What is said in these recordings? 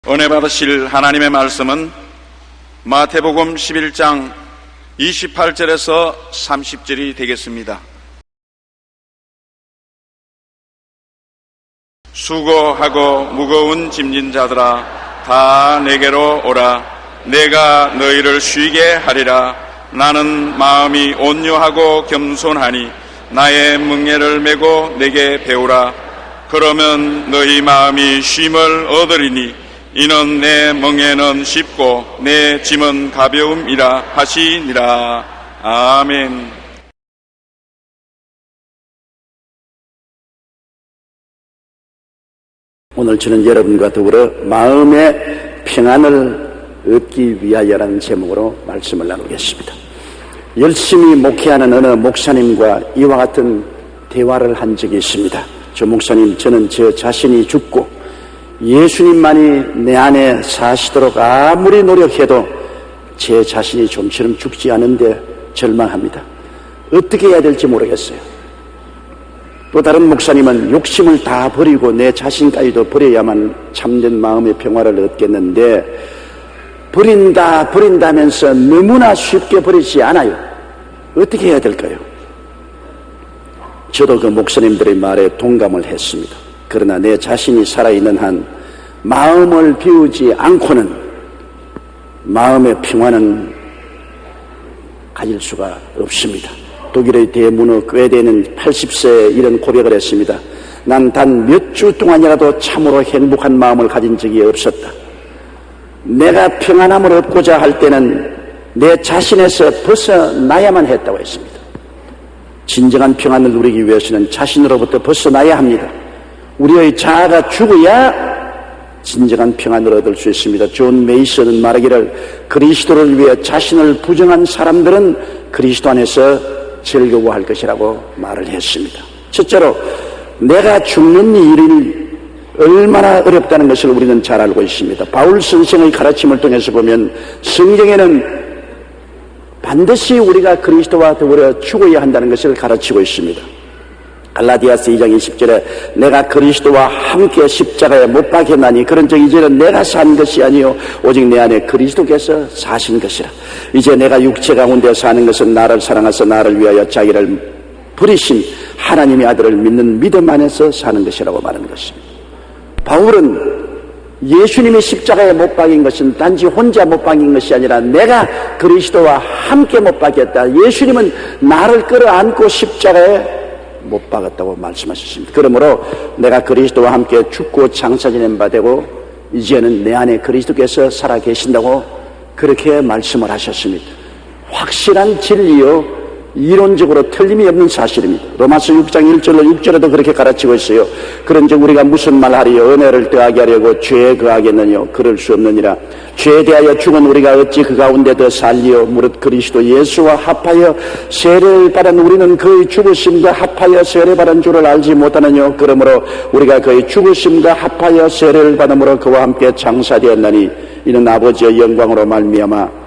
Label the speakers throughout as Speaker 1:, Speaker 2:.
Speaker 1: 은혜 받으실 하나님의 말씀은 마태복음 11장 28절에서 30절이 되겠습니다. 수고하고 무거운 짐진 자들아 다 내게로 오라. 내가 너희를 쉬게 하리라. 나는 마음이 온유하고 겸손하니 나의 멍에를 메고 내게 배우라. 그러면 너희 마음이 쉼을 얻으리니 이는 내 멍에는 쉽고 내 짐은 가벼움이라 하시니라. 아멘.
Speaker 2: 오늘 저는 여러분과 더불어 마음의 평안을 얻기 위하여라는 제목으로 말씀을 나누겠습니다. 열심히 목회하는 어느 목사님과 이와 같은 대화를 한 적이 있습니다. 저 목사님, 저는 저 자신이 죽고 예수님만이 내 안에 사시도록 아무리 노력해도 제 자신이 좀처럼 죽지 않은데 절망합니다. 어떻게 해야 될지 모르겠어요. 또 다른 목사님은 욕심을 다 버리고 내 자신까지도 버려야만 참된 마음의 평화를 얻겠는데 버린다면서 너무나 쉽게 버리지 않아요. 어떻게 해야 될까요? 저도 그 목사님들의 말에 동감을 했습니다. 그러나 내 자신이 살아있는 한 마음을 비우지 않고는 마음의 평화는 가질 수가 없습니다. 독일의 대문어 꾀데는 80세에 이런 고백을 했습니다. 난 단 몇 주 동안이라도 참으로 행복한 마음을 가진 적이 없었다. 내가 평안함을 얻고자 할 때는 내 자신에서 벗어나야만 했다고 했습니다. 진정한 평안을 누리기 위해서는 자신으로부터 벗어나야 합니다. 우리의 자아가 죽어야 진정한 평안을 얻을 수 있습니다. 존 메이슨은 말하기를 그리스도를 위해 자신을 부정한 사람들은 그리스도 안에서 즐거워할 것이라고 말을 했습니다. 첫째로 내가 죽는 일이 얼마나 어렵다는 것을 우리는 잘 알고 있습니다. 바울 선생의 가르침을 통해서 보면 성경에는 반드시 우리가 그리스도와 더불어 죽어야 한다는 것을 가르치고 있습니다. 갈라디아서 2장 20절에 내가 그리스도와 함께 십자가에 못 박혔나니 그런즉 이제는 내가 산 것이 아니요 오직 내 안에 그리스도께서 사신 것이라. 이제 내가 육체 가운데 사는 것은 나를 사랑하사 나를 위하여 자기를 버리신 하나님의 아들을 믿는 믿음 안에서 사는 것이라고 말하는 것입니다. 바울은 예수님이 십자가에 못 박인 것은 단지 혼자 못 박인 것이 아니라 내가 그리스도와 함께 못 박혔다. 예수님은 나를 끌어안고 십자가에 못 박았다고 말씀하셨습니다. 그러므로 내가 그리스도와 함께 죽고 장사 지낸 바 되고 이제는 내 안에 그리스도께서 살아 계신다고 그렇게 말씀을 하셨습니다. 확실한 진리요 이론적으로 틀림이 없는 사실입니다. 로마서 6장 1절로 6절에도 그렇게 가르치고 있어요. 그런즉 우리가 무슨 말하리요? 은혜를 더하게 하려고 죄에 거하겠느냐? 그럴 수 없느니라. 죄에 대하여 죽은 우리가 어찌 그 가운데 더 살리요? 무릇 그리스도 예수와 합하여 세례를 받은 우리는 그의 죽으심과 합하여 세례받은 줄을 알지 못하느냐? 그러므로 우리가 그의 죽으심과 합하여 세례를 받음으로 그와 함께 장사되었나니 이는 아버지의 영광으로 말미암아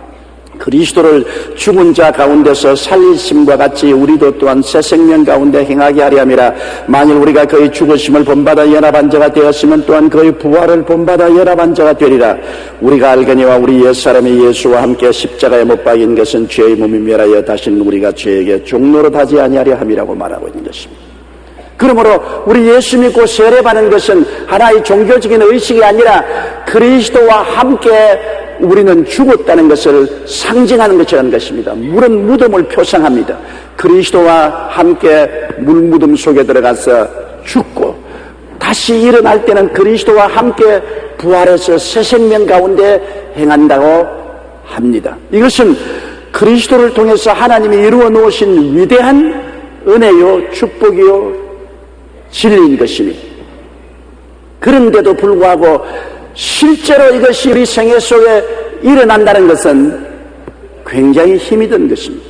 Speaker 2: 그리스도를 죽은 자 가운데서 살리심과 같이 우리도 또한 새 생명 가운데 행하게 하려 함이라. 만일 우리가 그의 죽으심을 본받아 연합한 자가 되었으면 또한 그의 부활을 본받아 연합한 자가 되리라. 우리가 알거니와 우리 옛사람이 예수와 함께 십자가에 못 박인 것은 죄의 몸이 멸하여 다시는 우리가 죄에게 종노릇하지 아니하려 함이라고 말하고 있는 것입니다. 그러므로 우리 예수 믿고 세례받는 것은 하나의 종교적인 의식이 아니라 그리스도와 함께 우리는 죽었다는 것을 상징하는 것이라는 것입니다. 물은 무덤을 표상합니다. 그리스도와 함께 물무덤 속에 들어가서 죽고 다시 일어날 때는 그리스도와 함께 부활해서 새 생명 가운데 행한다고 합니다. 이것은 그리스도를 통해서 하나님이 이루어 놓으신 위대한 은혜요 축복이요 진리인 것입니다. 그런데도 불구하고 실제로 이것이 우리 생애 속에 일어난다는 것은 굉장히 힘이 든 것입니다.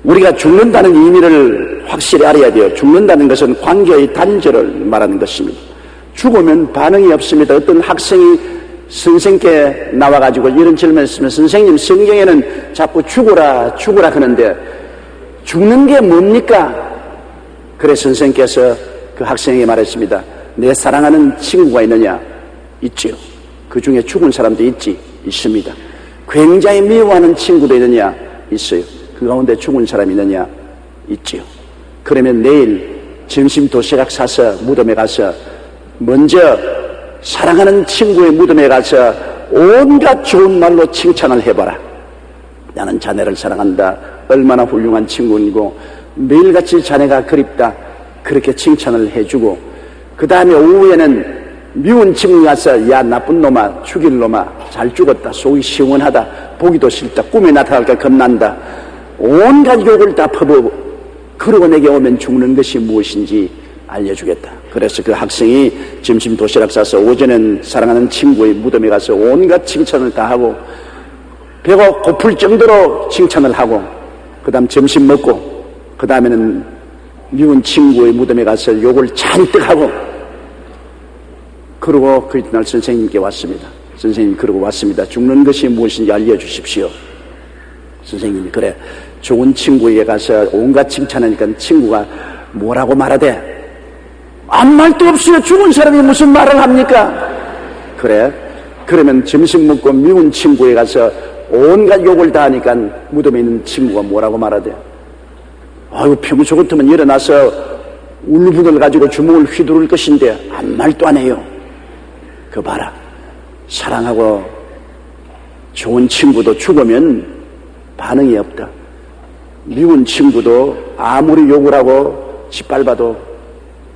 Speaker 2: 우리가 죽는다는 의미를 확실히 알아야 돼요. 죽는다는 것은 관계의 단절을 말하는 것입니다. 죽으면 반응이 없습니다. 어떤 학생이 선생님께 나와가지고 이런 질문을 했으면 선생님 성경에는 자꾸 죽어라 하는데 죽는 게 뭡니까? 그래서 선생님께서 그 학생에게 말했습니다. 내 사랑하는 친구가 있느냐? 있지요. 그 중에 죽은 사람도 있습니다. 굉장히 미워하는 친구도 있느냐? 있어요. 그 가운데 죽은 사람이 있느냐? 있지요. 그러면 내일 점심 도시락 사서 무덤에 가서 먼저 사랑하는 친구의 무덤에 가서 온갖 좋은 말로 칭찬을 해봐라. 나는 자네를 사랑한다. 얼마나 훌륭한 친구이고 매일같이 자네가 그립다. 그렇게 칭찬을 해주고, 그 다음에 오후에는 미운 친구 가서 야 나쁜 놈아, 죽일 놈아, 잘 죽었다, 속이 시원하다, 보기도 싫다, 꿈에 나타날까 겁난다, 온갖 욕을 다 퍼부어 그러고 내게 오면 죽는 것이 무엇인지 알려주겠다. 그래서 그 학생이 점심 도시락 싸서 오전엔 사랑하는 친구의 무덤에 가서 온갖 칭찬을 다 하고 배가 고플 정도로 칭찬을 하고, 그 다음 점심 먹고, 그 다음에는 미운 친구의 무덤에 가서 욕을 잔뜩 하고, 그러고 그 이튿날 선생님께 왔습니다. 선생님, 그러고 왔습니다. 죽는 것이 무엇인지 알려주십시오. 선생님이, 그래, 좋은 친구에게 가서 온갖 칭찬하니까 친구가 뭐라고 말하대? 아무 말도 없어요. 죽은 사람이 무슨 말을 합니까? 그래, 그러면 점심 먹고 미운 친구에 가서 온갖 욕을 다 하니까 무덤에 있는 친구가 뭐라고 말하대? 아유, 평소 같으면 일어나서 울분을 가지고 주먹을 휘두를 것인데 아무 말도 안 해요. 그 봐라, 사랑하고 좋은 친구도 죽으면 반응이 없다. 미운 친구도 아무리 욕을 하고 짓밟아도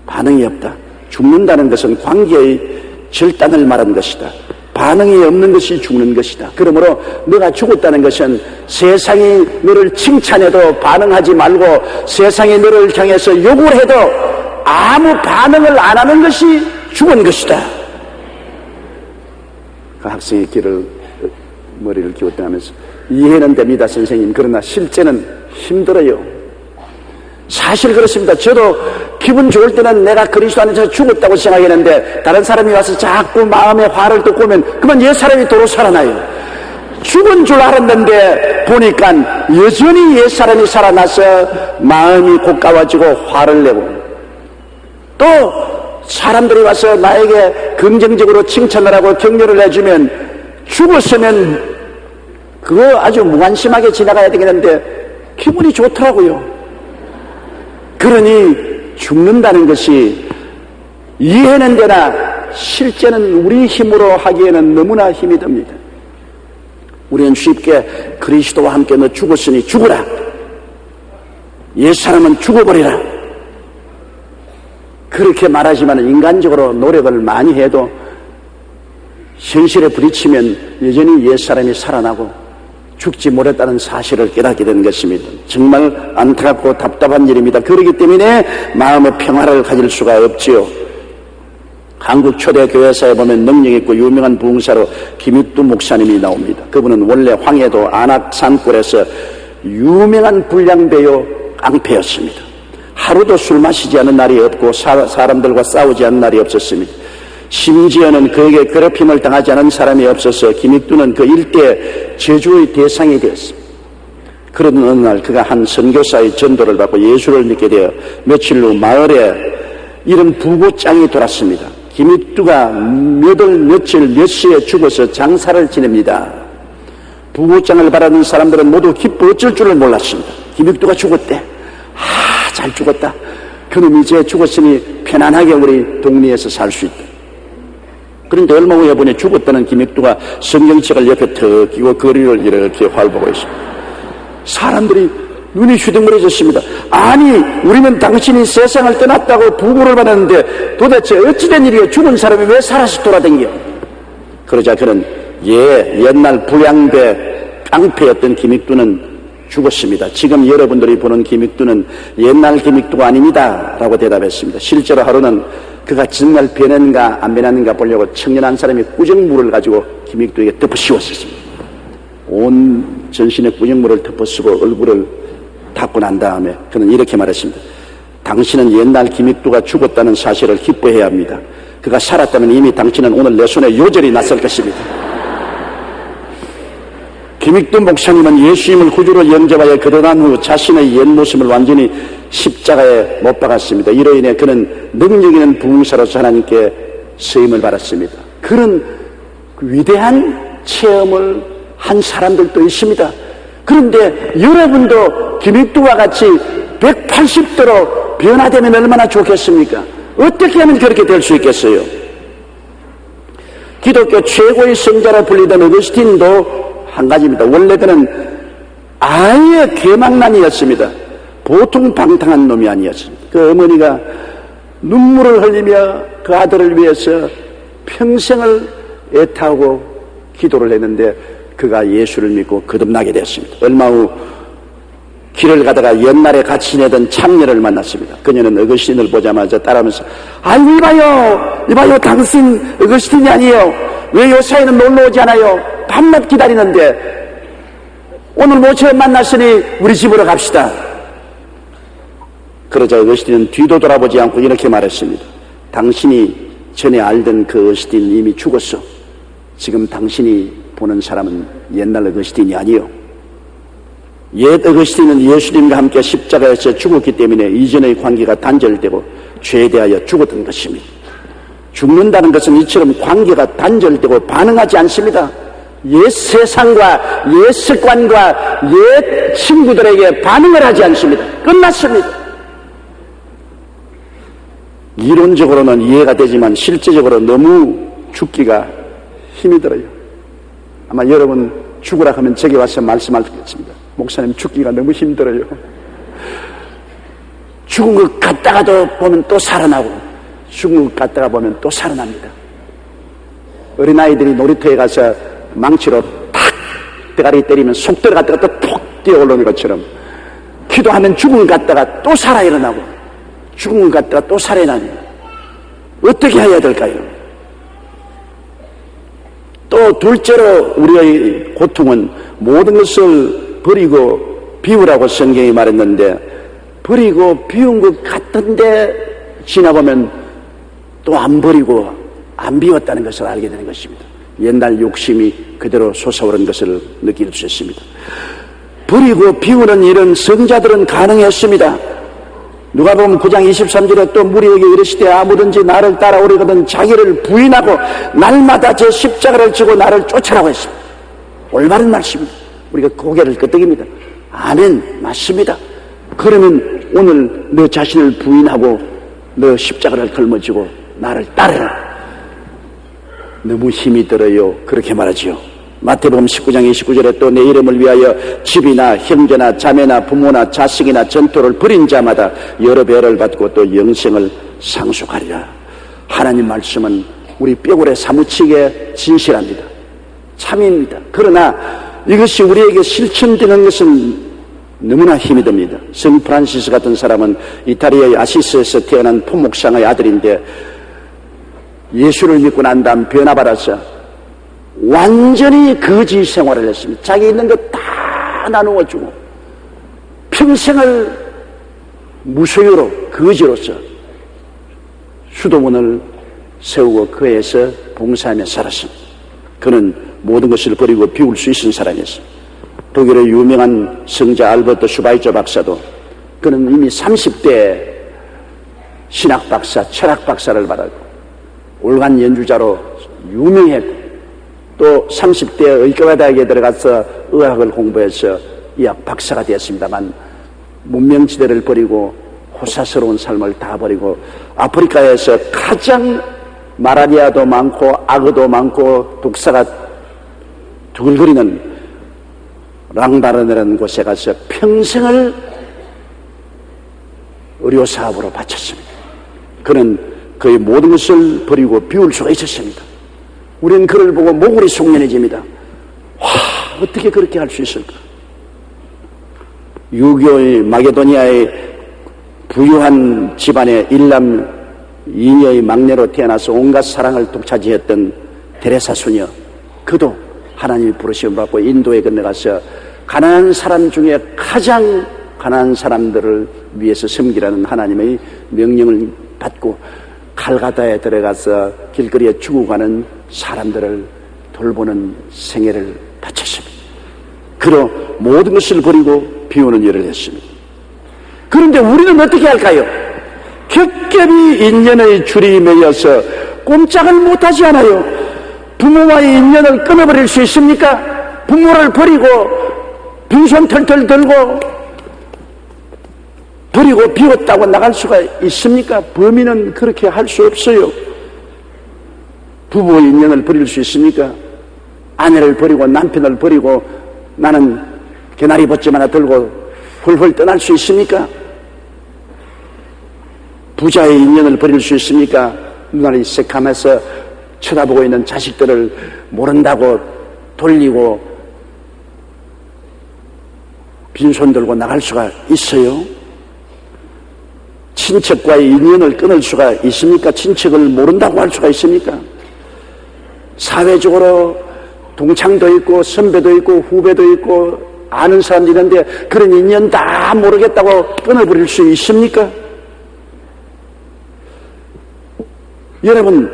Speaker 2: 반응이 없다. 죽는다는 것은 관계의 절단을 말하는 것이다. 반응이 없는 것이 죽는 것이다. 그러므로 너가 죽었다는 것은 세상이 너를 칭찬해도 반응하지 말고 세상이 너를 향해서 욕을 해도 아무 반응을 안 하는 것이 죽은 것이다. 그 학생의 머리를 기웃대면서 이해는 됩니다, 선생님. 그러나 실제는 힘들어요. 사실 그렇습니다. 저도 기분 좋을 때는 내가 그리스도 안에서 죽었다고 생각했는데 다른 사람이 와서 자꾸 마음에 화를 돋고 오면 그만 옛 사람이 도로 살아나요. 죽은 줄 알았는데 보니까 여전히 옛 사람이 살아나서 마음이 고가워지고 화를 내고, 또 사람들이 와서 나에게 긍정적으로 칭찬을 하고 격려를 해주면 죽었으면 그거 아주 무관심하게 지나가야 되겠는데 기분이 좋더라고요. 그러니 죽는다는 것이 이해는 되나 실제는 우리 힘으로 하기에는 너무나 힘이 듭니다. 우리는 쉽게 그리스도와 함께 너 죽었으니 죽어라, 옛사람은 죽어버리라, 그렇게 말하지만 인간적으로 노력을 많이 해도 현실에 부딪히면 여전히 옛사람이 살아나고 죽지 못했다는 사실을 깨닫게 되는 것입니다. 정말 안타깝고 답답한 일입니다. 그렇기 때문에 마음의 평화를 가질 수가 없지요. 한국 초대교회사에 보면 능력있고 유명한 부흥사로 김익두 목사님이 나옵니다. 그분은 원래 황해도 안악 산골에서 유명한 불량배요 깡패였습니다. 하루도 술 마시지 않은 날이 없고 사람들과 싸우지 않은 날이 없었습니다. 심지어는 그에게 괴롭힘을 당하지 않은 사람이 없어서 김익두는 그 일대 저주의 대상이 되었습니다. 그런 어느 날 그가 한 선교사의 전도를 받고 예수를 믿게 되어 며칠 후 마을에 이런 부고장이 돌았습니다. 김익두가 며칠 몇 시에 죽어서 장사를 지냅니다. 부고장을 바라는 사람들은 모두 기뻐 어쩔 줄을 몰랐습니다. 김익두가 죽었대. 잘 죽었다. 그놈이 이제 죽었으니 편안하게 우리 동리에서 살 수 있다. 그런데 얼마 후에 보니 죽었다는 김익두가 성경책을 옆에 턱 끼고 거리를 이렇게 활보고 있습니다. 사람들이 눈이 휘둥그레졌습니다. 아니, 우리는 당신이 세상을 떠났다고 부고를 받았는데 도대체 어찌된 일이에요? 죽은 사람이 왜 살아서 돌아다녀? 그러자 그는 옛날 불량배 깡패였던 김익두는 죽었습니다. 지금 여러분들이 보는 김익두는 옛날 김익두가 아닙니다 라고 대답했습니다. 실제로 하루는 그가 정말 변했는가 안 변했는가 보려고 청년 한 사람이 꾸정물을 가지고 김익두에게 덮어 씌웠습니다. 온 전신에 꾸정물을 덮어 쓰고 얼굴을 닦고 난 다음에 그는 이렇게 말했습니다. 당신은 옛날 김익두가 죽었다는 사실을 기뻐해야 합니다. 그가 살았다면 이미 당신은 오늘 내 손에 요절이 났을 것입니다. 김익두 목사님은 예수님을 구주로 영접하여 거듭난 후 자신의 옛 모습을 완전히 십자가에 못 박았습니다. 이로 인해 그는 능력 있는 부흥사로서 하나님께 쓰임을 받았습니다. 그는 위대한 체험을 한 사람들도 있습니다. 그런데 여러분도 김익두와 같이 180도로 변화되면 얼마나 좋겠습니까? 어떻게 하면 그렇게 될 수 있겠어요? 기독교 최고의 성자로 불리던 어거스틴도 한 가지입니다. 원래 그는 아예 개망난이었습니다. 보통 방탕한 놈이 아니었습니다. 그 어머니가 눈물을 흘리며 그 아들을 위해서 평생을 애타고 기도를 했는데 그가 예수를 믿고 거듭나게 되었습니다. 얼마 후 길을 가다가 옛날에 같이 지내던 창녀를 만났습니다. 그녀는 어거스틴을 보자마자 따라하면서 아이고 이봐요 당신 어거스틴이 아니에요. 왜 요사이는 놀러 오지 않아요? 밤낮 기다리는데 오늘 모처럼 만났으니 우리 집으로 갑시다. 그러자 어거스틴은 뒤도 돌아보지 않고 이렇게 말했습니다. 당신이 전에 알던 그 어거스틴은 이미 죽었어. 지금 당신이 보는 사람은 옛날 어거스틴이 아니요. 옛 어거스틴은 예수님과 함께 십자가에서 죽었기 때문에 이전의 관계가 단절되고 죄에 대하여 죽었던 것입니다. 죽는다는 것은 이처럼 관계가 단절되고 반응하지 않습니다. 옛 세상과 옛 습관과 옛 친구들에게 반응을 하지 않습니다. 끝났습니다. 이론적으로는 이해가 되지만 실제적으로 너무 죽기가 힘이 들어요. 아마 여러분 죽으라 하면 제게 와서 말씀할 겠습니다. 목사님 죽기가 너무 힘들어요. 죽은 것 같다가도 보면 또 살아나고 죽은 것 같다가 보면 또 살아납니다. 어린아이들이 놀이터에 가서 망치로 탁 대가리 때리면 속 들어갔다가 또 푹 뛰어 올라오는 것처럼 기도하면 죽은 것 같다가 또 살아 일어나고 죽은 것 같다가 또 살아 일어나요. 어떻게 해야 될까요? 또 둘째로 우리의 고통은 모든 것을 버리고 비우라고 성경이 말했는데 버리고 비운 것 같은데 지나보면 또 안 버리고 안 비웠다는 것을 알게 되는 것입니다. 옛날 욕심이 그대로 솟아오른 것을 느낄 수 있습니다. 버리고 비우는 일은 성자들은 가능했습니다. 누가복음 9장 23절에 또 무리에게 이르시되 아무든지 나를 따라오려거든 자기를 부인하고 날마다 제 십자가를 지고 나를 쫓아라고 했습니다. 올바른 말씀입니다. 우리가 고개를 끄덕입니다. 아멘, 맞습니다. 그러면 오늘 너 자신을 부인하고 너 십자가를 걸머지고 나를 따르라. 너무 힘이 들어요. 그렇게 말하지요. 마태복음 19장 29절에 또 내 이름을 위하여 집이나 형제나 자매나 부모나 자식이나 전토를 벌인 자마다 여러 배를 받고 또 영생을 상속하리라. 하나님 말씀은 우리 뼈골에 사무치게 진실합니다. 참입니다. 그러나 이것이 우리에게 실천되는 것은 너무나 힘이 듭니다. 성 프란시스 같은 사람은 이탈리아의 아시스에서 태어난 포목상의 아들인데 예수를 믿고 난 다음 변화받아서 완전히 거지 생활을 했습니다. 자기 있는 것 다 나누어 주고 평생을 무소유로 거지로서 수도원을 세우고 그에서 봉사하며 살았습니다. 그는 모든 것을 버리고 비울 수 있는 사람이었습니다. 독일의 유명한 성자 알버트 슈바이처 박사도 그는 이미 30대에 신학 박사, 철학 박사를 받았고 올간 연주자로 유명했고 또 30대에 의과대학에 들어가서 의학을 공부해서 의학 박사가 되었습니다만 문명지대를 버리고 호사스러운 삶을 다 버리고 아프리카에서 가장 마라리아도 많고 악어도 많고 독사가 두글거리는 랑바르네라는 곳에 가서 평생을 의료사업으로 바쳤습니다. 그는 그의 모든 것을 버리고 비울 수가 있었습니다. 우리는 그를 보고 모골이 속련해집니다. 와, 어떻게 그렇게 할 수 있을까? 유교의 마게도니아의 부유한 집안의 일남 이녀의 막내로 태어나서 온갖 사랑을 독차지했던 데레사 수녀, 그도 하나님이 부르심을 받고 인도에 건너가서 가난한 사람 중에 가장 가난한 사람들을 위해서 섬기라는 하나님의 명령을 받고 칼가다에 들어가서 길거리에 죽어가는 사람들을 돌보는 생애를 바쳤습니다. 그로 모든 것을 버리고 비우는 일을 했습니다. 그런데 우리는 어떻게 할까요? 겹겹이 인연의 줄이 매여서 꼼짝을 못하지 않아요. 부모와의 인연을 끊어버릴 수 있습니까? 부모를 버리고 빈손 털털 들고 버리고 비웠다고 나갈 수가 있습니까? 범인은 그렇게 할 수 없어요. 부부의 인연을 버릴 수 있습니까? 아내를 버리고 남편을 버리고 나는 개나리 벗좀 하나 들고 훌훌 떠날 수 있습니까? 부자의 인연을 버릴 수 있습니까? 눈알이 새카매서 쳐다보고 있는 자식들을 모른다고 돌리고 빈손 들고 나갈 수가 있어요? 친척과의 인연을 끊을 수가 있습니까? 친척을 모른다고 할 수가 있습니까? 사회적으로 동창도 있고 선배도 있고 후배도 있고 아는 사람도 있는데 그런 인연 다 모르겠다고 끊어버릴 수 있습니까? 여러분,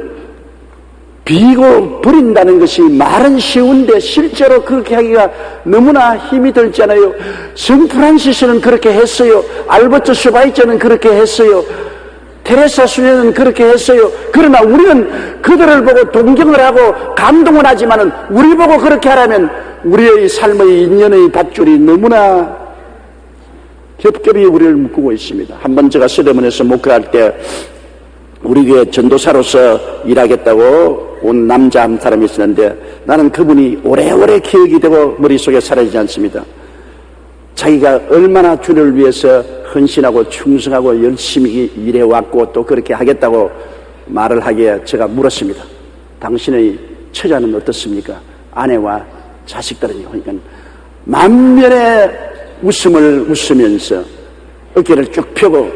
Speaker 2: 비고 버린다는 것이 말은 쉬운데 실제로 그렇게 하기가 너무나 힘이 들잖아요. 성 프란시스는 그렇게 했어요. 알버트 슈바이처는 그렇게 했어요. 테레사 수녀는 그렇게 했어요. 그러나 우리는 그들을 보고 동경을 하고 감동을 하지만은 우리 보고 그렇게 하라면 우리의 삶의 인연의 밧줄이 너무나 겹겹이 우리를 묶고 있습니다. 한번 제가 서대문에서 목회할 때 우리 교회 전도사로서 일하겠다고 온 남자 한 사람이 있었는데 나는 그분이 오래오래 기억이 되고 머릿속에 사라지지 않습니다. 자기가 얼마나 주를 위해서 헌신하고 충성하고 열심히 일해왔고 또 그렇게 하겠다고 말을 하기에 제가 물었습니다. 당신의 처자는 어떻습니까? 아내와 자식들은요? 그러니까 만면의 웃음을 웃으면서 어깨를 쭉 펴고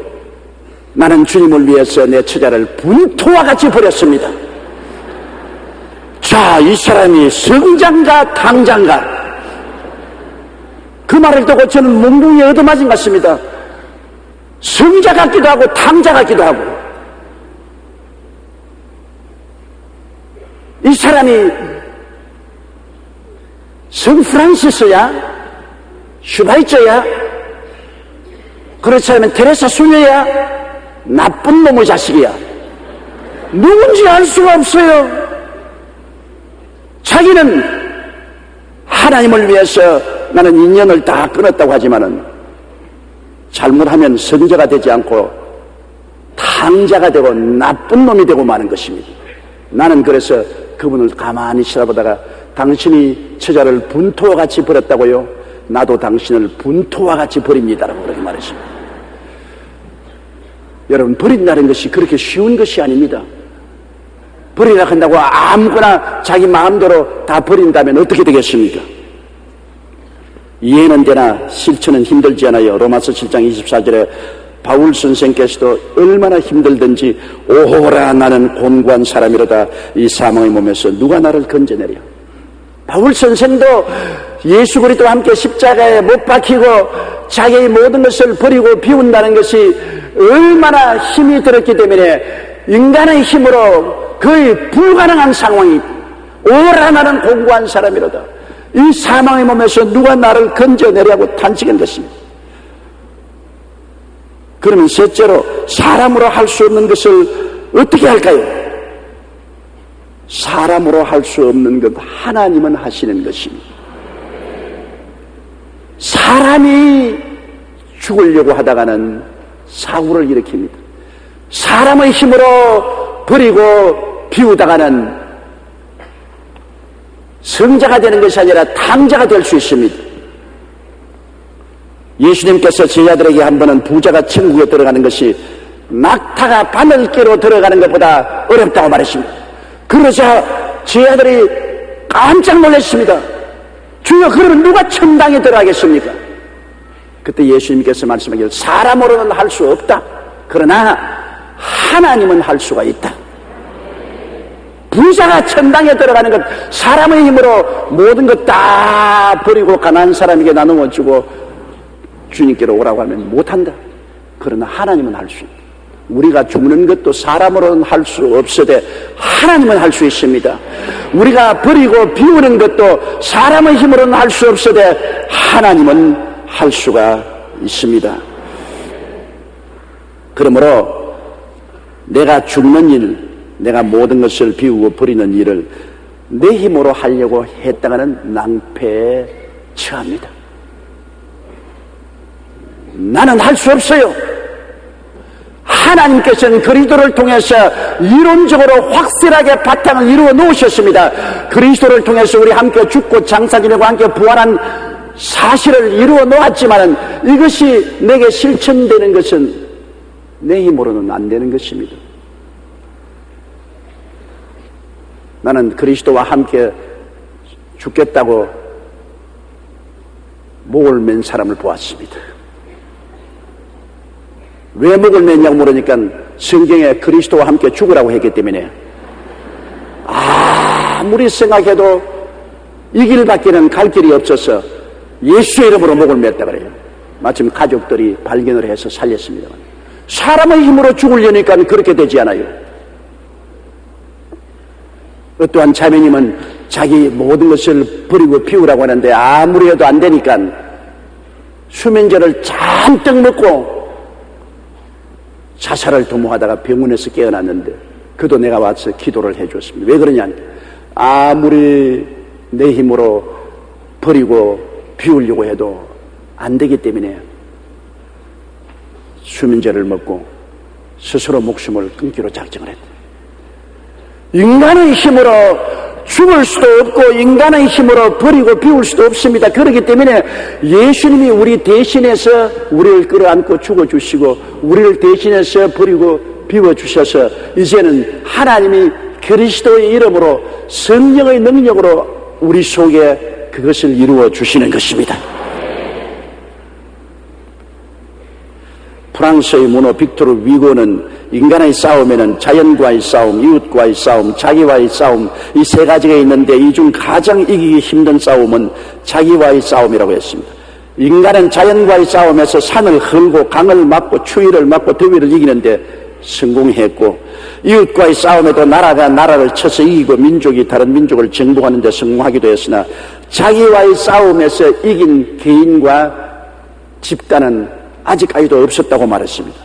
Speaker 2: 나는 주님을 위해서 내 처자를 분토와 같이 버렸습니다. 자, 이 사람이 성장가 당장가? 그 말을 듣고 저는 몽둥이에 얻어맞은 것 같습니다. 성자 같기도 하고 당자 같기도 하고. 이 사람이 성 프란시스야? 슈바이처야? 그렇지 않으면 테레사 수녀야? 나쁜 놈의 자식이야. 누군지 알 수가 없어요. 자기는 하나님을 위해서 나는 인연을 다 끊었다고 하지만은 잘못하면 선자가 되지 않고 탕자가 되고 나쁜 놈이 되고 마는 것입니다. 나는 그래서 그분을 가만히 쳐다보다가 당신이 처자를 분토와 같이 버렸다고요? 나도 당신을 분토와 같이 버립니다라고 그렇게 말했습니다. 여러분, 버린다는 것이 그렇게 쉬운 것이 아닙니다. 버리라 한다고 아무거나 자기 마음대로 다 버린다면 어떻게 되겠습니까? 이해는 되나 실천은 힘들지 않아요. 로마서 7장 24절에 바울 선생께서도 얼마나 힘들든지 오호라 나는 곤고한 사람이로다 이 사망의 몸에서 누가 나를 건져내려. 바울 선생도 예수 그리스도와 함께 십자가에 못 박히고 자기의 모든 것을 버리고 비운다는 것이 얼마나 힘이 들었기 때문에 인간의 힘으로 거의 불가능한 상황이 오라 나는 곤고한 사람이로다. 이 사망의 몸에서 누가 나를 건져내려고 탄식한 것입니다. 그러면 셋째로 사람으로 할 수 없는 것을 어떻게 할까요? 사람으로 할 수 없는 것 하나님은 하시는 것입니다. 사람이 죽으려고 하다가는 사고를 일으킵니다. 사람의 힘으로 버리고 비우다가는 성자가 되는 것이 아니라 탕자가 될 수 있습니다. 예수님께서 제자들에게 한 번은 부자가 천국에 들어가는 것이 낙타가 바늘기로 들어가는 것보다 어렵다고 말했습니다. 그러자 제자들이 깜짝 놀랐습니다. 주여, 그러면 누가 천당에 들어가겠습니까? 그때 예수님께서 말씀하기를 사람으로는 할 수 없다. 그러나 하나님은 할 수가 있다. 부자가 천당에 들어가는 것, 사람의 힘으로 모든 것 다 버리고 가난한 사람에게 나누어 주고 주님께로 오라고 하면 못한다. 그러나 하나님은 할 수 있다. 우리가 죽는 것도 사람으로는 할 수 없으되 하나님은 할 수 있습니다. 우리가 버리고 비우는 것도 사람의 힘으로는 할 수 없으되 하나님은 할 수가 있습니다. 그러므로 내가 죽는 일, 내가 모든 것을 비우고 버리는 일을 내 힘으로 하려고 했다가는 낭패에 처합니다. 나는 할 수 없어요. 하나님께서는 그리스도를 통해서 이론적으로 확실하게 바탕을 이루어 놓으셨습니다. 그리스도를 통해서 우리 함께 죽고 장사 지내고 함께 부활한 사실을 이루어 놓았지만 이것이 내게 실천되는 것은 내 힘으로는 안 되는 것입니다. 나는 그리스도와 함께 죽겠다고 목을 맨 사람을 보았습니다. 왜 목을 맸냐고 물으니까 성경에 그리스도와 함께 죽으라고 했기 때문에 아무리 생각해도 이 길밖에는 갈 길이 없어서 예수의 이름으로 목을 맸다 그래요. 마침 가족들이 발견을 해서 살렸습니다. 사람의 힘으로 죽으려니까 그렇게 되지 않아요. 어떠한 자매님은 자기 모든 것을 버리고 피우라고 하는데 아무리 해도 안 되니까 수면제를 잔뜩 먹고 자살을 도모하다가 병원에서 깨어났는데 그도 내가 와서 기도를 해줬습니다. 왜 그러냐? 아무리 내 힘으로 버리고 비우려고 해도 안 되기 때문에 수면제를 먹고 스스로 목숨을 끊기로 작정을 했다. 인간의 힘으로 죽을 수도 없고 인간의 힘으로 버리고 비울 수도 없습니다. 그렇기 때문에 예수님이 우리 대신해서 우리를 끌어안고 죽어주시고 우리를 대신해서 버리고 비워주셔서 이제는 하나님이 그리스도의 이름으로 성령의 능력으로 우리 속에 그것을 이루어 주시는 것입니다. 프랑스의 문호 빅토르 위고는 인간의 싸움에는 자연과의 싸움, 이웃과의 싸움, 자기와의 싸움 이 세 가지가 있는데 이 중 가장 이기기 힘든 싸움은 자기와의 싸움이라고 했습니다. 인간은 자연과의 싸움에서 산을 헐고 강을 막고 추위를 막고 더위를 이기는데 성공했고 이웃과의 싸움에도 나라가 나라를 쳐서 이기고 민족이 다른 민족을 정복하는 데 성공하기도 했으나 자기와의 싸움에서 이긴 개인과 집단은 아직까지도 없었다고 말했습니다.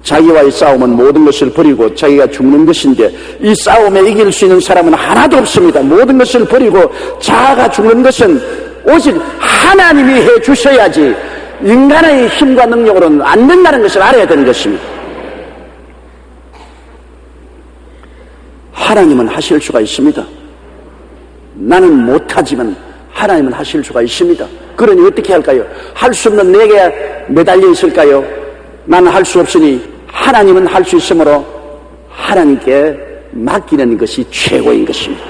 Speaker 2: 자기와의 싸움은 모든 것을 버리고 자기가 죽는 것인데 이 싸움에 이길 수 있는 사람은 하나도 없습니다. 모든 것을 버리고 자아가 죽는 것은 오직 하나님이 해 주셔야지 인간의 힘과 능력으로는 안 된다는 것을 알아야 되는 것입니다. 하나님은 하실 수가 있습니다. 나는 못하지만 하나님은 하실 수가 있습니다. 그러니 어떻게 할까요? 할 수 없는 내게 매달려 있을까요? 나는 할 수 없으니 하나님은 할 수 있으므로 하나님께 맡기는 것이 최고인 것입니다.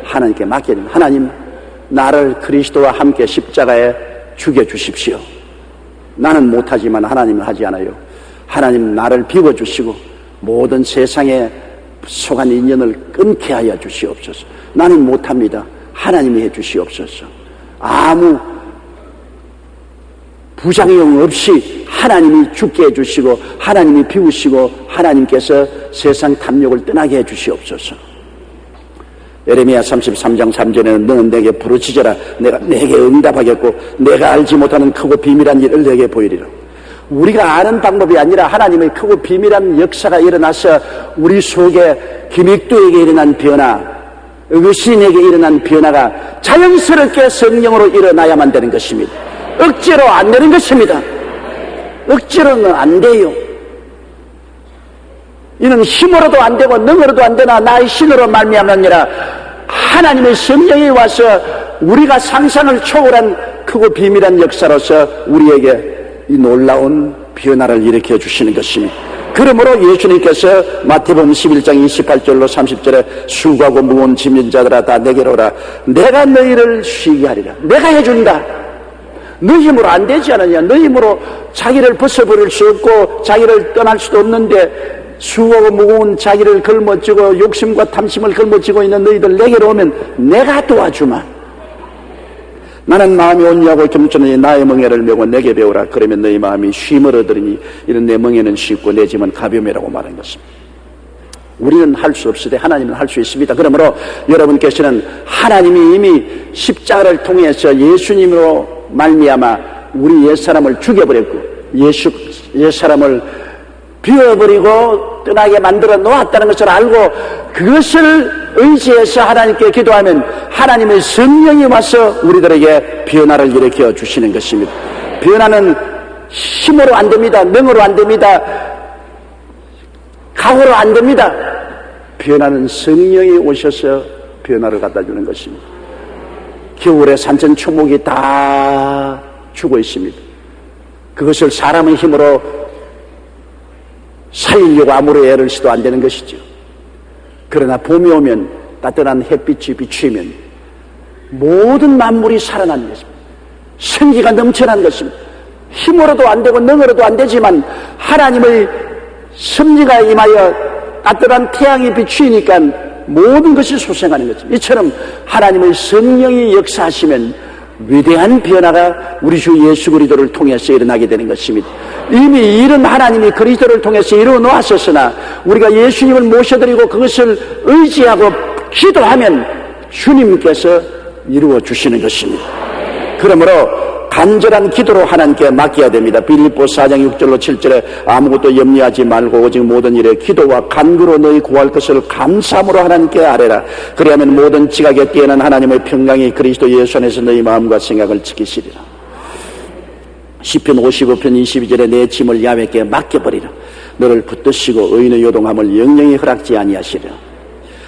Speaker 2: 하나님께 맡기는 하나님 나를 그리스도와 함께 십자가에 죽여주십시오. 나는 못하지만 하나님은 하지 않아요. 하나님 나를 비워주시고 모든 세상에 속한 인연을 끊게 하여 주시옵소서. 나는 못합니다. 하나님이 해 주시옵소서. 아무 부작용 없이 하나님이 죽게 해주시고 하나님이 비우시고 하나님께서 세상 탐욕을 떠나게 해주시옵소서. 예레미야 33장 3절에는 너는 내게 부르짖어라 내가 내게 응답하겠고 내가 알지 못하는 크고 비밀한 일을 내게 보이리라. 우리가 아는 방법이 아니라 하나님의 크고 비밀한 역사가 일어나서 우리 속에 김익두에게 일어난 변화, 의신에게 일어난 변화가 자연스럽게 성령으로 일어나야만 되는 것입니다. 억지로 안 되는 것입니다. 억지로는 안 돼요. 이는 힘으로도 안 되고 능으로도 안 되나 나의 신으로 말미암느니라. 하나님의 성령이 와서 우리가 상상을 초월한 크고 비밀한 역사로서 우리에게 이 놀라운 변화를 일으켜 주시는 것입니다. 그러므로 예수님께서 마태복음 11장 28절로 30절에 수고하고 무거운 짐진 자들아 다 내게로 오라 내가 너희를 쉬게 하리라. 내가 해준다. 너 힘으로 안 되지 않느냐. 너 힘으로 자기를 벗어버릴 수 없고 자기를 떠날 수도 없는데 수고하고 무거운 자기를 걸머쥐고 욕심과 탐심을 걸머쥐고 있는 너희들 내게로 오면 내가 도와주마. 나는 마음이 온유하고 겸손하니 나의 멍에를 메고 내게 배우라. 그러면 너희 마음이 쉼을 얻으리니 이는 내 멍에는 쉽고 내 짐은 가벼움이라고 말한 것입니다. 우리는 할 수 없으되 하나님은 할 수 있습니다. 그러므로 여러분께서는 하나님이 이미 십자가를 통해서 예수님으로 말미암아 우리 옛사람을 죽여버렸고 옛사람을 비워버리고 떠나게 만들어 놓았다는 것을 알고 그것을 의지해서 하나님께 기도하면 하나님의 성령이 와서 우리들에게 변화를 일으켜 주시는 것입니다. 변화는 힘으로 안 됩니다. 능으로 안 됩니다. 각오로 안 됩니다. 변화는 성령이 오셔서 변화를 갖다 주는 것입니다. 겨울에 산천초목이 다 죽어 있습니다. 그것을 사람의 힘으로 살리려고 아무리 애를 써도 안 되는 것이죠. 그러나 봄이 오면 따뜻한 햇빛이 비추면 모든 만물이 살아나는 것입니다. 생기가 넘쳐나는 것입니다. 힘으로도 안 되고 능으로도 안 되지만 하나님의 섭리가 임하여 따뜻한 태양이 비추니까 모든 것이 소생하는 것입니다. 이처럼 하나님의 성령이 역사하시면 위대한 변화가 우리 주 예수 그리스도를 통해서 일어나게 되는 것입니다. 이미 이런 하나님이 그리스도를 통해서 이루어 놓았었으나 우리가 예수님을 모셔드리고 그것을 의지하고 기도하면 주님께서 이루어 주시는 것입니다. 그러므로 간절한 기도로 하나님께 맡겨야 됩니다. 빌립보 4장 6절로 7절에 아무것도 염려하지 말고 오직 모든 일에 기도와 간구로 너희 구할 것을 감사함으로 하나님께 아뢰라. 그리하면 모든 지각에 뛰어난 하나님의 평강이 그리스도 예수 안에서 너희 마음과 생각을 지키시리라. 시편 55편 22절에 내 짐을 야훼께 맡겨버리라. 너를 붙드시고 의인의 요동함을 영영히 허락지 아니하시리라.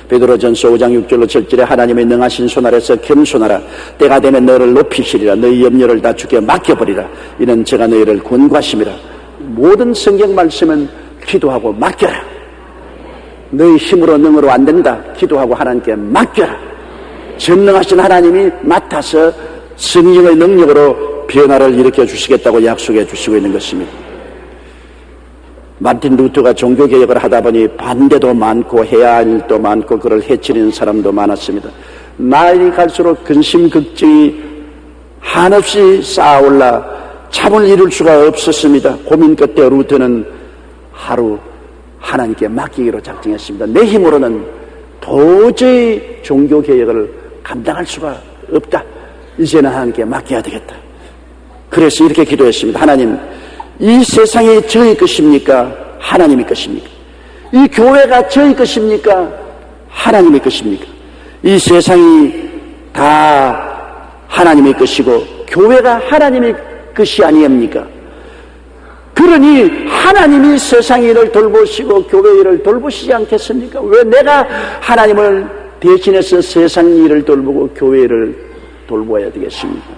Speaker 2: 베드로전서 5장 6절로 7절에 하나님의 능하신 손 아래서 겸손하라. 때가 되면 너를 높이시리라. 너희 염려를 다 주께 맡겨버리라. 이는 제가 너희를 권고하심이라. 모든 성경 말씀은 기도하고 맡겨라. 너희 힘으로 능으로 안 된다. 기도하고 하나님께 맡겨라. 전능하신 하나님이 맡아서 성령의 능력으로 변화를 일으켜 주시겠다고 약속해 주시고 있는 것입니다. 마틴 루터가 종교개혁을 하다 보니 반대도 많고 해야 할 일도 많고 그를 해치는 사람도 많았습니다. 나이 갈수록 근심 걱정이 한없이 쌓아올라 잠을 이룰 수가 없었습니다. 고민 끝에 루터는 하루 하나님께 맡기기로 작정했습니다. 내 힘으로는 도저히 종교개혁을 감당할 수가 없다. 이제는 하나님께 맡겨야 되겠다. 그래서 이렇게 기도했습니다. 하나님, 이 세상이 저희 것입니까? 하나님의 것입니까? 이 교회가 저희 것입니까? 하나님의 것입니까? 이 세상이 다 하나님의 것이고 교회가 하나님의 것이 아니옵니까? 그러니 하나님이 세상 일을 돌보시고 교회 일을 돌보시지 않겠습니까? 왜 내가 하나님을 대신해서 세상 일을 돌보고 교회 일을 돌보아야 되겠습니까?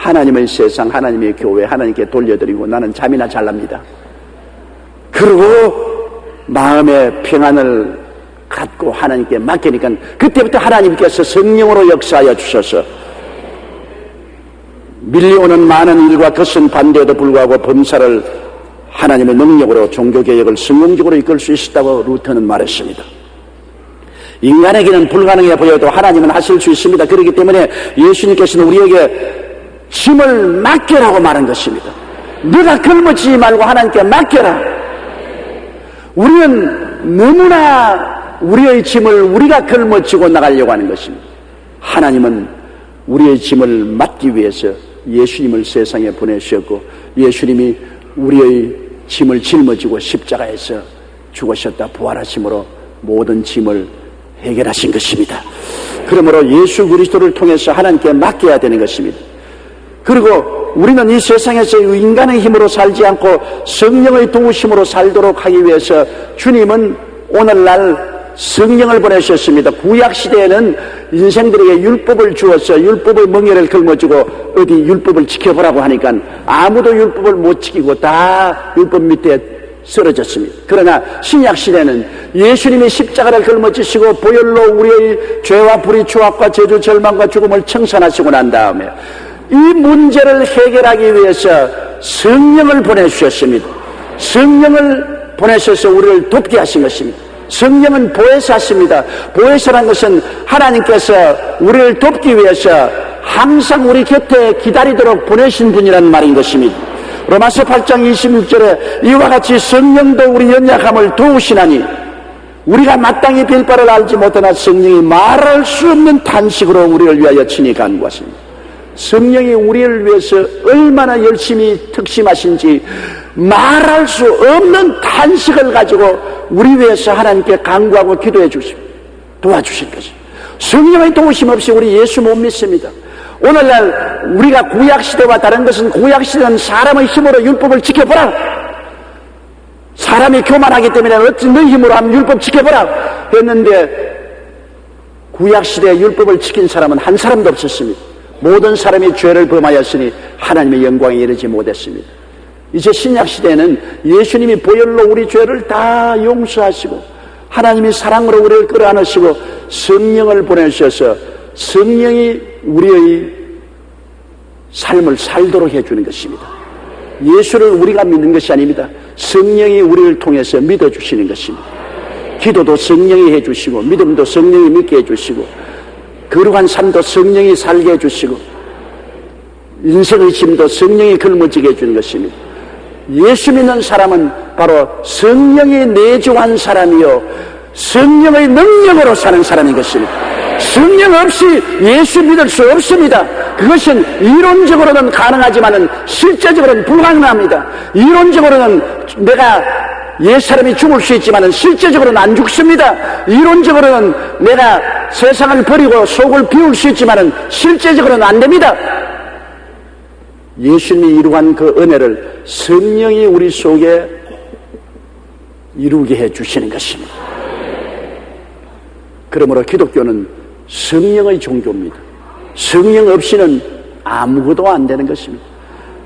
Speaker 2: 하나님의 세상, 하나님의 교회, 하나님께 돌려드리고 나는 잠이나 잘랍니다. 그리고 마음의 평안을 갖고 하나님께 맡기니까 그때부터 하나님께서 성령으로 역사하여 주셔서 밀려오는 많은 일과 거센 반대에도 불구하고 범사를 하나님의 능력으로 종교개혁을 성공적으로 이끌 수 있었다고 루터는 말했습니다. 인간에게는 불가능해 보여도 하나님은 하실 수 있습니다. 그렇기 때문에 예수님께서는 우리에게 짐을 맡겨라고 말한 것입니다. 네가 걸머지지 말고 하나님께 맡겨라. 우리는 너무나 우리의 짐을 우리가 걸머지고 나가려고 하는 것입니다. 하나님은 우리의 짐을 맡기 위해서 예수님을 세상에 보내주셨고 예수님이 우리의 짐을 짊어지고 십자가에서 죽으셨다 부활하심으로 모든 짐을 해결하신 것입니다. 그러므로 예수 그리스도를 통해서 하나님께 맡겨야 되는 것입니다. 그리고 우리는 이 세상에서 인간의 힘으로 살지 않고 성령의 도우심으로 살도록 하기 위해서 주님은 오늘날 성령을 보내셨습니다. 구약시대에는 인생들에게 율법을 주어서 율법의 멍에를 걸머쥐고 어디 율법을 지켜보라고 하니까 아무도 율법을 못 지키고 다 율법 밑에 쓰러졌습니다. 그러나 신약시대는 예수님이 십자가를 걸머지시고 보혈로 우리의 죄와 불의 추악과 저주 절망과 죽음을 청산하시고 난 다음에 이 문제를 해결하기 위해서 성령을 보내주셨습니다. 성령을 보내셔서 우리를 돕게 하신 것입니다. 성령은 보혜사십니다. 보혜사란 것은 하나님께서 우리를 돕기 위해서 항상 우리 곁에 기다리도록 보내신 분이라는 말인 것입니다. 로마서 8장 26절에 이와 같이 성령도 우리 연약함을 도우시나니 우리가 마땅히 빌 바를 알지 못하나 성령이 말할 수 없는 탄식으로 우리를 위하여 친히 간구하십니다. 성령이 우리를 위해서 얼마나 열심히 특심하신지 말할 수 없는 탄식을 가지고 우리 위해서 하나님께 간구하고 기도해 주시고 도와주실 것입니다. 성령의 도우심 없이 우리 예수 못 믿습니다. 오늘날 우리가 구약시대와 다른 것은, 구약시대는 사람의 힘으로 율법을 지켜보라, 사람이 교만하기 때문에 어찌 너 힘으로 하면 율법 지켜보라 했는데, 구약시대에 율법을 지킨 사람은 한 사람도 없었습니다. 모든 사람이 죄를 범하였으니 하나님의 영광에 이르지 못했습니다. 이제 신약시대에는 예수님이 보혈로 우리 죄를 다 용서하시고 하나님이 사랑으로 우리를 끌어안으시고 성령을 보내주셔서 성령이 우리의 삶을 살도록 해주는 것입니다. 예수를 우리가 믿는 것이 아닙니다. 성령이 우리를 통해서 믿어주시는 것입니다. 기도도 성령이 해주시고, 믿음도 성령이 믿게 해주시고, 거룩한 삶도 성령이 살게 해주시고, 인생의 짐도 성령이 걸머지게 해주는 것입니다. 예수 믿는 사람은 바로 성령이 내주한 사람이요, 성령의 능력으로 사는 사람인 것입니다. 성령 없이 예수 믿을 수 없습니다. 그것은 이론적으로는 가능하지만 실제적으로는 불가능합니다. 이론적으로는 내가 옛사람이 죽을 수 있지만 실제적으로는 안 죽습니다. 이론적으로는 내가 세상을 버리고 속을 비울 수 있지만 실제적으로는 안 됩니다. 예수님이 이루한 그 은혜를 성령이 우리 속에 이루게 해주시는 것입니다. 그러므로 기독교는 성령의 종교입니다. 성령 없이는 아무것도 안 되는 것입니다.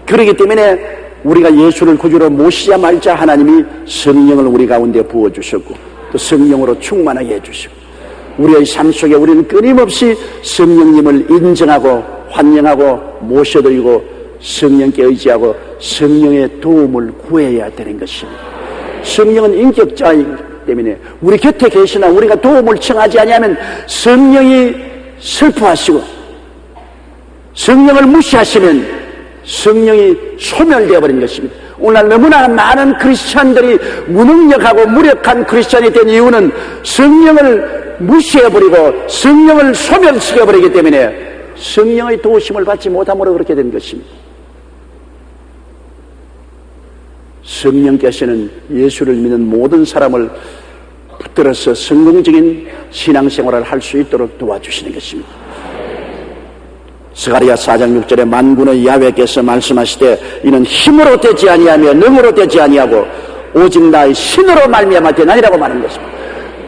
Speaker 2: 그렇기 때문에 우리가 예수를 구주로 모시자 말자 하나님이 성령을 우리 가운데 부어주셨고 또 성령으로 충만하게 해주시고, 우리의 삶 속에 우리는 끊임없이 성령님을 인정하고 환영하고 모셔드리고 성령께 의지하고 성령의 도움을 구해야 되는 것입니다. 성령은 인격자이기 때문에 우리 곁에 계시나 우리가 도움을 청하지 아니하면 성령이 슬퍼하시고 성령을 무시하시면 성령이 소멸되어 버린 것입니다. 오늘 너무나 많은 크리스찬들이 무능력하고 무력한 크리스찬이 된 이유는 성령을 무시해버리고 성령을 소멸시켜버리기 때문에 성령의 도우심을 받지 못함으로 그렇게 된 것입니다. 성령께서는 예수를 믿는 모든 사람을 붙들어서 성공적인 신앙생활을 할 수 있도록 도와주시는 것입니다. 스가랴 4장 6절에 만군의 야훼께서 말씀하시되 이는 힘으로 되지 아니하며 능으로 되지 아니하고 오직 나의 신으로 말미암아 되나니라고 말하는 것입니다.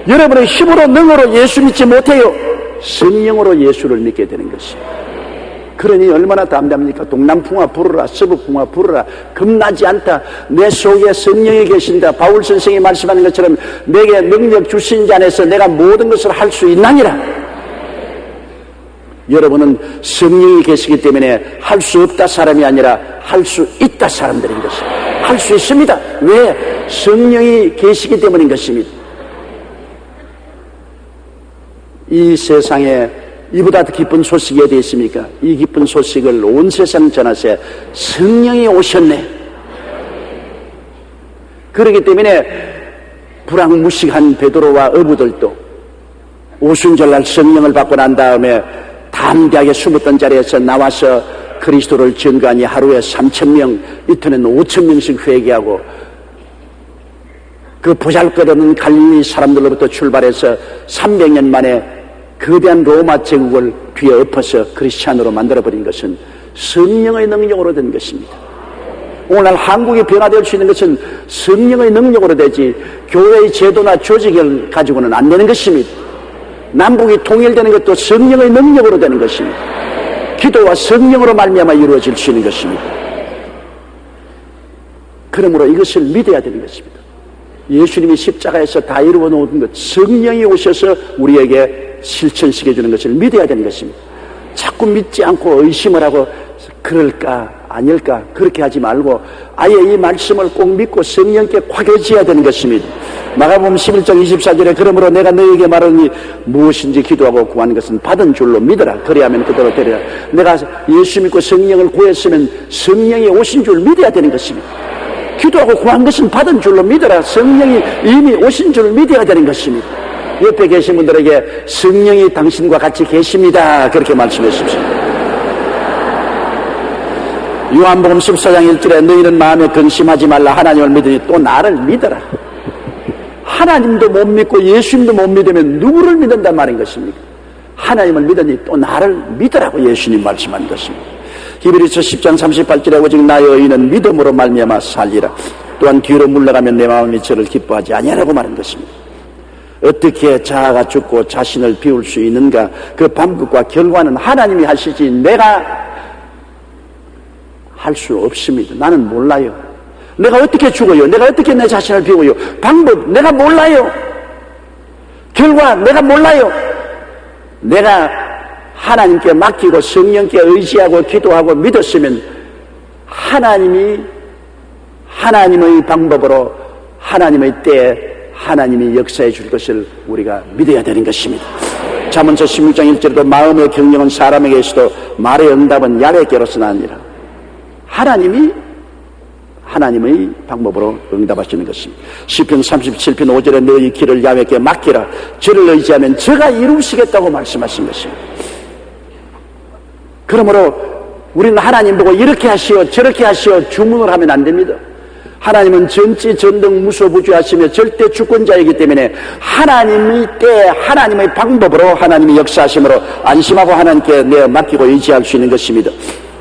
Speaker 2: 여러분의 힘으로 능으로 예수 믿지 못해요. 성령으로 예수를 믿게 되는 것입니다. 그러니 얼마나 담담합니까? 동남풍아 부르라, 서북풍아 부르라, 겁나지 않다, 내 속에 성령이 계신다. 바울 선생이 말씀하는 것처럼 내게 능력 주신 자 안에서 내가 모든 것을 할 수 있나니라. 여러분은 성령이 계시기 때문에 할 수 없다 사람이 아니라 할 수 있다 사람들인 것입니다. 할 수 있습니다. 왜? 성령이 계시기 때문인 것입니다. 이 세상에 이보다 더 기쁜 소식이 어디 있습니까? 이 기쁜 소식을 온 세상 전하세 성령이 오셨네. 그렇기 때문에 불황무식한 베드로와 어부들도 오순절날 성령을 받고 난 다음에 담대하게 숨었던 자리에서 나와서 그리스도를 증거하니 하루에 3,000명, 이틀에는 5,000명씩 회개하고 그 보잘것없는 갈릴리 사람들로부터 출발해서 300년 만에 거대한 로마 제국을 뒤에 엎어서 크리스찬으로 만들어버린 것은 성령의 능력으로 된 것입니다. 오늘날 한국이 변화될 수 있는 것은 성령의 능력으로 되지 교회의 제도나 조직을 가지고는 안 되는 것입니다. 남북이 통일되는 것도 성령의 능력으로 되는 것입니다. 기도와 성령으로 말미암아 이루어질 수 있는 것입니다. 그러므로 이것을 믿어야 되는 것입니다. 예수님이 십자가에서 다 이루어 놓은 것, 성령이 오셔서 우리에게 실천시켜주는 것을 믿어야 되는 것입니다. 자꾸 믿지 않고 의심을 하고 그럴까 아닐까 그렇게 하지 말고 아예 이 말씀을 꼭 믿고 성령께 확 의지해야 되는 것입니다. 마가복음 11장 24절에 그러므로 내가 너에게 말하니 무엇인지 기도하고 구하는 것은 받은 줄로 믿어라. 그래야만 그대로 되리라. 내가 예수 믿고 성령을 구했으면 성령이 오신 줄 믿어야 되는 것입니다. 기도하고 구한 것은 받은 줄로 믿어라. 성령이 이미 오신 줄 믿어야 되는 것입니다. 옆에 계신 분들에게 성령이 당신과 같이 계십니다. 그렇게 말씀해 주십시오. 요한복음 14장 1절에 너희는 마음에 근심하지 말라. 하나님을 믿으니 또 나를 믿어라. 하나님도 못 믿고 예수님도 못 믿으면 누구를 믿는단 말인 것입니까? 하나님을 믿으니 또 나를 믿으라고 예수님 말씀한 것입니다. 히브리서 10장 38절에 오직 나의 의인은 믿음으로 말미암아 살리라. 또한 뒤로 물러가면 내 마음이 저를 기뻐하지 아니하라고 말한 것입니다. 어떻게 자아가 죽고 자신을 비울 수 있는가? 그 방법과 결과는 하나님이 하시지 내가 할 수 없습니다. 나는 몰라요. 내가 어떻게 죽어요? 내가 어떻게 내 자신을 비워요? 방법 내가 몰라요. 결과 내가 몰라요. 내가 하나님께 맡기고 성령께 의지하고 기도하고 믿었으면 하나님이 하나님의 방법으로 하나님의 때에 하나님이 역사해 줄 것을 우리가 믿어야 되는 것입니다. 잠언서 16장 1절에도 마음의 경영은 사람에게 있어도 말의 응답은 야외께로서 나니라. 하나님의 방법으로 응답하시는 것입니다. 시편 37편 5절에 너희 길을 야외께 맡기라. 저를 의지하면 저가 이루시겠다고 말씀하신 것입니다. 그러므로 우리는 하나님 보고 이렇게 하시오 저렇게 하시오 주문을 하면 안 됩니다. 하나님은 전지 전능 무소부지하시며 절대 주권자이기 때문에 하나님의 때에 하나님의 방법으로 하나님이 역사하심으로 안심하고 하나님께 내어 맡기고 의지할 수 있는 것입니다.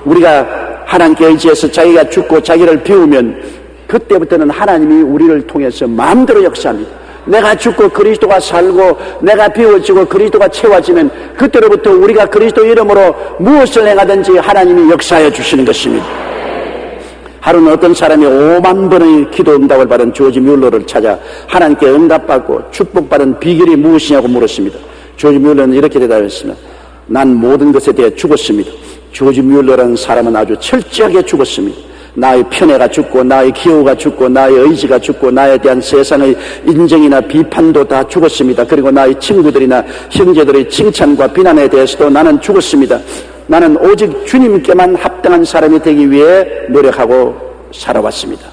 Speaker 2: 우리가 하나님께 의지해서 자기가 죽고 자기를 비우면 그때부터는 하나님이 우리를 통해서 마음대로 역사합니다. 내가 죽고 그리스도가 살고 내가 비워지고 그리스도가 채워지면 그때로부터 우리가 그리스도 이름으로 무엇을 행하든지 하나님이 역사해 주시는 것입니다. 하루는 어떤 사람이 5만 번의 기도 응답을 받은 조지 뮬러를 찾아 하나님께 응답받고 축복받은 비결이 무엇이냐고 물었습니다. 조지 뮬러는 이렇게 대답했습니다. 난 모든 것에 대해 죽었습니다. 조지 뮬러라는 사람은 아주 철저하게 죽었습니다. 나의 편애가 죽고 나의 기호가 죽고 나의 의지가 죽고 나에 대한 세상의 인정이나 비판도 다 죽었습니다. 그리고 나의 친구들이나 형제들의 칭찬과 비난에 대해서도 나는 죽었습니다. 나는 오직 주님께만 합당한 사람이 되기 위해 노력하고 살아왔습니다.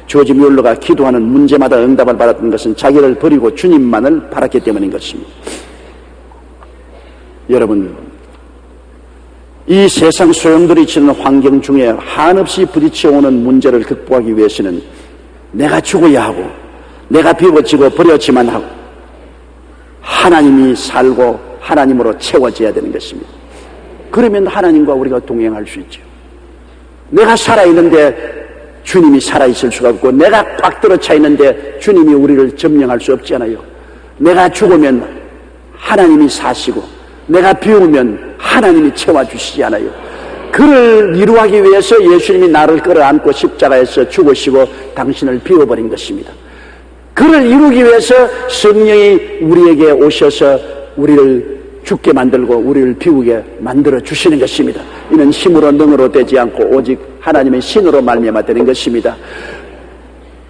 Speaker 2: 조지 뮬러가 기도하는 문제마다 응답을 받았던 것은 자기를 버리고 주님만을 바랐기 때문인 것입니다. 여러분, 이 세상 소용돌이 치는 환경 중에 한없이 부딪혀오는 문제를 극복하기 위해서는 내가 죽어야 하고 내가 비워지고 버려지만 하고 하나님이 살고 하나님으로 채워져야 되는 것입니다. 그러면 하나님과 우리가 동행할 수 있죠. 내가 살아있는데 주님이 살아있을 수가 없고 내가 꽉 들어차 있는데 주님이 우리를 점령할 수 없잖아요. 내가 죽으면 하나님이 사시고 내가 비우면 하나님이 채워주시지 않아요. 그를 이루하기 위해서 예수님이 나를 끌어안고 십자가에서 죽으시고 당신을 비워버린 것입니다. 그를 이루기 위해서 성령이 우리에게 오셔서 우리를 죽게 만들고 우리를 비우게 만들어 주시는 것입니다. 이는 힘으로 능으로 되지 않고 오직 하나님의 신으로 말미암아 되는 것입니다.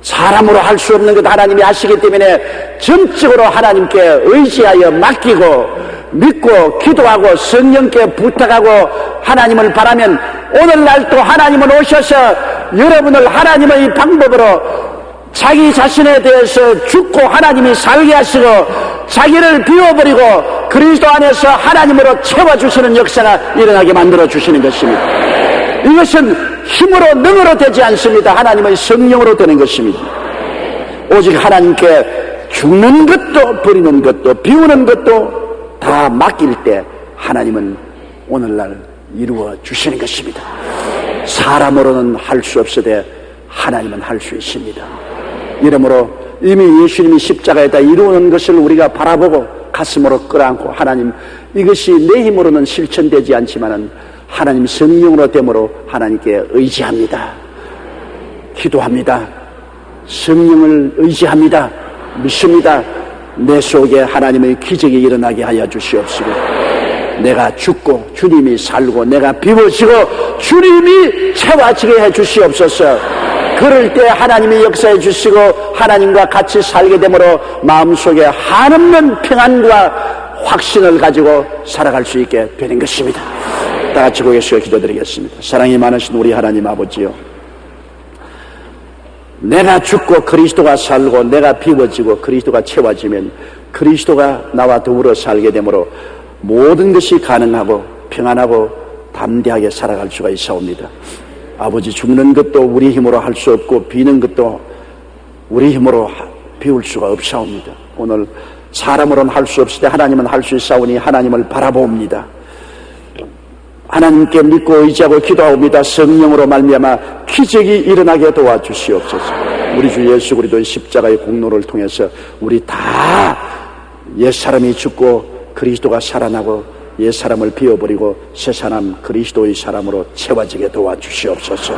Speaker 2: 사람으로 할 수 없는 것 하나님이 하시기 때문에 전적으로 하나님께 의지하여 맡기고 믿고 기도하고 성령께 부탁하고 하나님을 바라면 오늘날 또 하나님은 오셔서 여러분을 하나님의 방법으로 자기 자신에 대해서 죽고 하나님이 살게 하시고 자기를 비워버리고 그리스도 안에서 하나님으로 채워주시는 역사가 일어나게 만들어주시는 것입니다. 이것은 힘으로 능으로 되지 않습니다. 하나님의 성령으로 되는 것입니다. 오직 하나님께 죽는 것도 버리는 것도 비우는 것도 다 맡길 때 하나님은 오늘날 이루어 주시는 것입니다. 사람으로는 할 수 없으되 하나님은 할 수 있습니다. 이러므로 이미 예수님이 십자가에다 이루는 것을 우리가 바라보고 가슴으로 끌어안고 하나님 이것이 내 힘으로는 실천되지 않지만은 하나님 성령으로 됨으로 하나님께 의지합니다. 기도합니다. 성령을 의지합니다. 믿습니다. 내 속에 하나님의 기적이 일어나게 하여 주시옵시고 내가 죽고 주님이 살고 내가 비워지고 주님이 채워지게 해 주시옵소서. 그럴 때 하나님이 역사해 주시고 하나님과 같이 살게 되므로 마음속에 한없는 평안과 확신을 가지고 살아갈 수 있게 되는 것입니다. 다 같이 고개 숙여 기도드리겠습니다. 사랑이 많으신 우리 하나님 아버지요, 내가 죽고 그리스도가 살고 내가 비워지고 그리스도가 채워지면 그리스도가 나와 더불어 살게 되므로 모든 것이 가능하고 평안하고 담대하게 살아갈 수가 있사옵니다. 아버지, 죽는 것도 우리 힘으로 할 수 없고 비는 것도 우리 힘으로 비울 수가 없사옵니다. 오늘 사람으로는 할 수 없을 때 하나님은 할 수 있사오니 하나님을 바라봅니다. 하나님께 믿고 의지하고 기도하옵니다. 성령으로 말미암아 기적이 일어나게 도와주시옵소서. 우리 주 예수 그리스도의 십자가의 공로를 통해서 우리 다 옛사람이 죽고 그리스도가 살아나고 옛사람을 비워버리고 새사람 그리스도의 사람으로 채워지게 도와주시옵소서.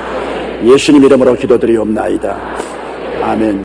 Speaker 2: 예수님 이름으로 기도드리옵나이다. 아멘.